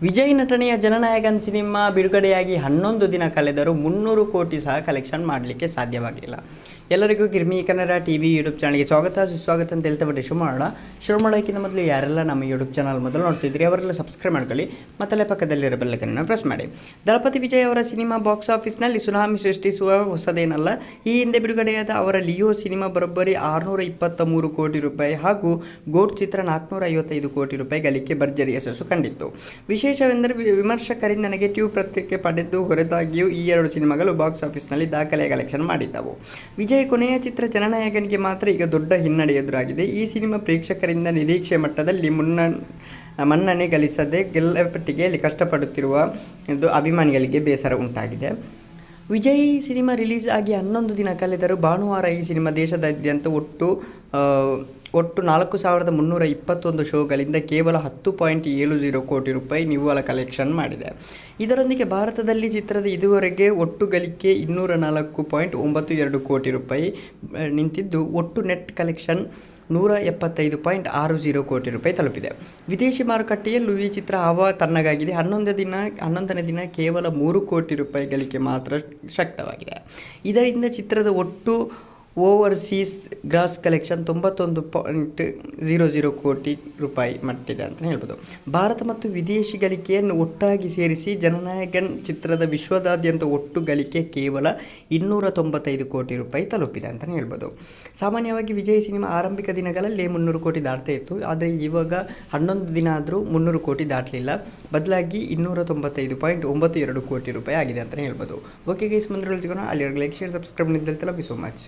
ವಿಜಯ್ ನಟನೆಯ ಜನನಾಯಕನ್ ಸಿನಿಮಾ ಬಿಡುಗಡೆಯಾಗಿ 11 ದಿನ ಕಳೆದರೂ 300 ಕೋಟಿ ಸಹ ಕಲೆಕ್ಷನ್ ಮಾಡಲಿಕ್ಕೆ ಸಾಧ್ಯವಾಗಿಲ್ಲ. ಎಲ್ಲರಿಗೂ ಕಿರ್ಮಿ ಕನ್ನಡ ಟಿವಿ ಯೂಟ್ಯೂಬ್ ಚಾನಲ್ಗೆ ಸುಸ್ವಾಗತ ಅಂತ ಹೇಳ್ತಾ ಬಿಟ್ಟು ಶುರು ಮಾಡೋಕ್ಕಿಂತ ಮೊದಲು ಯಾರೆಲ್ಲ ನಮ್ಮ ಯೂಟ್ಯೂಬ್ ಚಾನಲ್ ಮೊದಲು ನೋಡ್ತಿದ್ರಿ ಅವರೆಲ್ಲ ಸಬ್ಸ್ಕ್ರೈಬ್ ಮಾಡ್ಕೊಳ್ಳಿ, ಮತ್ತಲ್ಲೇ ಪಕ್ಕದಲ್ಲಿರೋ ಬೆಲ್ಲೈಕನ್ನ ಪ್ರೆಸ್ ಮಾಡಿ. ದಳಪತಿ ವಿಜಯ್ ಅವರ ಸಿನಿಮಾ ಬಾಕ್ಸ್ ಆಫೀಸ್ನಲ್ಲಿ ಸುನಾಮಿ ಸೃಷ್ಟಿಸುವ ಹೊಸದೇನಲ್ಲ. ಈ ಹಿಂದೆ ಬಿಡುಗಡೆಯಾದ ಅವರ ಲಿಯೋ ಸಿನಿಮಾ ಬರೋಬ್ಬರಿ 623 ಕೋಟಿ ರೂಪಾಯಿ ಹಾಗೂ ಗೋಟ್ ಚಿತ್ರ 455 ಕೋಟಿ ರೂಪಾಯಿ ಗಳಿಕೆ ಭರ್ಜರಿ ಯಶಸ್ಸು ಕಂಡಿತ್ತು. ವಿಶೇಷವೆಂದರೆ ವಿಮರ್ಶಕರಿಂದ ನೆಗೆಟಿವ್ ಪ್ರತಿಕ್ರಿಯೆ ಪಡೆದು ಹೊರತಾಗಿಯೂ ಈ ಎರಡು ಸಿನಿಮಾಗಳು ಬಾಕ್ಸ್ ಆಫೀಸ್ನಲ್ಲಿ ದಾಖಲೆಯ ಕಲೆಕ್ಷನ್ ಮಾಡಿದ್ದವು. ವಿಜಯ್ ಕೊನೆಯ ಚಿತ್ರ ಜನನಾಯಕನಿಗೆ ಮಾತ್ರ ಈಗ ದೊಡ್ಡ ಹಿನ್ನಡೆ ಎದುರಾಗಿದೆ. ಈ ಸಿನಿಮಾ ಪ್ರೇಕ್ಷಕರಿಂದ ನಿರೀಕ್ಷೆ ಮಟ್ಟದಲ್ಲಿ ಮನ್ನಣೆ ಗಳಿಸದೆ ಗೆಲ್ಲಪಟ್ಟಿಗೆಯಲ್ಲಿ ಕಷ್ಟಪಡುತ್ತಿರುವ ಅಭಿಮಾನಿಗಳಿಗೆ ಬೇಸರ ಉಂಟಾಗಿದೆ. ವಿಜಯ್ ಸಿನಿಮಾ ರಿಲೀಸ್ ಆಗಿ 11 ದಿನ ಕಳೆದರೂ ಭಾನುವಾರ ಈ ಸಿನಿಮಾ ದೇಶದಾದ್ಯಂತ ಒಟ್ಟು 4,321 ಶೋಗಳಿಂದ ಕೇವಲ 10.70 ಕೋಟಿ ರೂಪಾಯಿ ನಿವ್ವಳ ಕಲೆಕ್ಷನ್ ಮಾಡಿದೆ. ಇದರೊಂದಿಗೆ ಭಾರತದಲ್ಲಿ ಚಿತ್ರದ ಇದುವರೆಗೆ ಒಟ್ಟು ಗಳಿಕೆ 204.92 ಕೋಟಿ ರೂಪಾಯಿ ನಿಂತಿದ್ದು, ಒಟ್ಟು ನೆಟ್ ಕಲೆಕ್ಷನ್ 175.60 ಕೋಟಿ ರೂಪಾಯಿ ತಲುಪಿದೆ. ವಿದೇಶಿ ಮಾರುಕಟ್ಟೆಯಲ್ಲೂ ಈ ಚಿತ್ರ ತಣ್ಣಗಾಗಿದೆ. 11ನೇ ದಿನ ಕೇವಲ 3 ಕೋಟಿ ರೂಪಾಯಿ ಗಳಿಕೆ ಮಾತ್ರ ಶಕ್ತವಾಗಿದೆ. ಇದರಿಂದ ಚಿತ್ರದ ಒಟ್ಟು ಓವರ್ಸೀಸ್ ಗ್ರಾಸ್ ಕಲೆಕ್ಷನ್ 91.00 ಕೋಟಿ ರೂಪಾಯಿ ಮಟ್ಟಿದೆ ಅಂತಲೇ ಹೇಳ್ಬೋದು. ಭಾರತ ಮತ್ತು ವಿದೇಶಿ ಗಳಿಕೆಯನ್ನು ಒಟ್ಟಾಗಿ ಸೇರಿಸಿ ಜನನಾಯಕನ್ ಚಿತ್ರದ ವಿಶ್ವದಾದ್ಯಂತ ಒಟ್ಟು ಗಳಿಕೆ ಕೇವಲ 295 ಕೋಟಿ ರೂಪಾಯಿ ತಲುಪಿದೆ ಅಂತಲೇ ಹೇಳ್ಬೋದು. ಸಾಮಾನ್ಯವಾಗಿ ವಿಜಯ್ ಸಿನಿಮಾ ಆರಂಭಿಕ ದಿನಗಳಲ್ಲಿ 300 ಕೋಟಿ ದಾಟ್ತಾ ಇತ್ತು. ಆದರೆ ಇವಾಗ 11 ದಿನ ಆದರೂ 300 ಕೋಟಿ ದಾಟಲಿಲ್ಲ. ಬದಲಾಗಿ 295.92 ಕೋಟಿ ರೂಪಾಯಿ ಆಗಿದೆ ಅಂತಲೇ ಹೇಳ್ಬೋದು. ಓಕೆ ಗೈಸ್, ಮುಂದೆ ಸಿಗೋಣ. ಅಲ್ಲಿ ಲೈಕ್, ಶೇರ್, ಸಬ್ಸ್ಕ್ರೈಬ್ ನಿಂದಲ್ತಲ್ಲ. ವಿ ಸೋ ಮಚ್.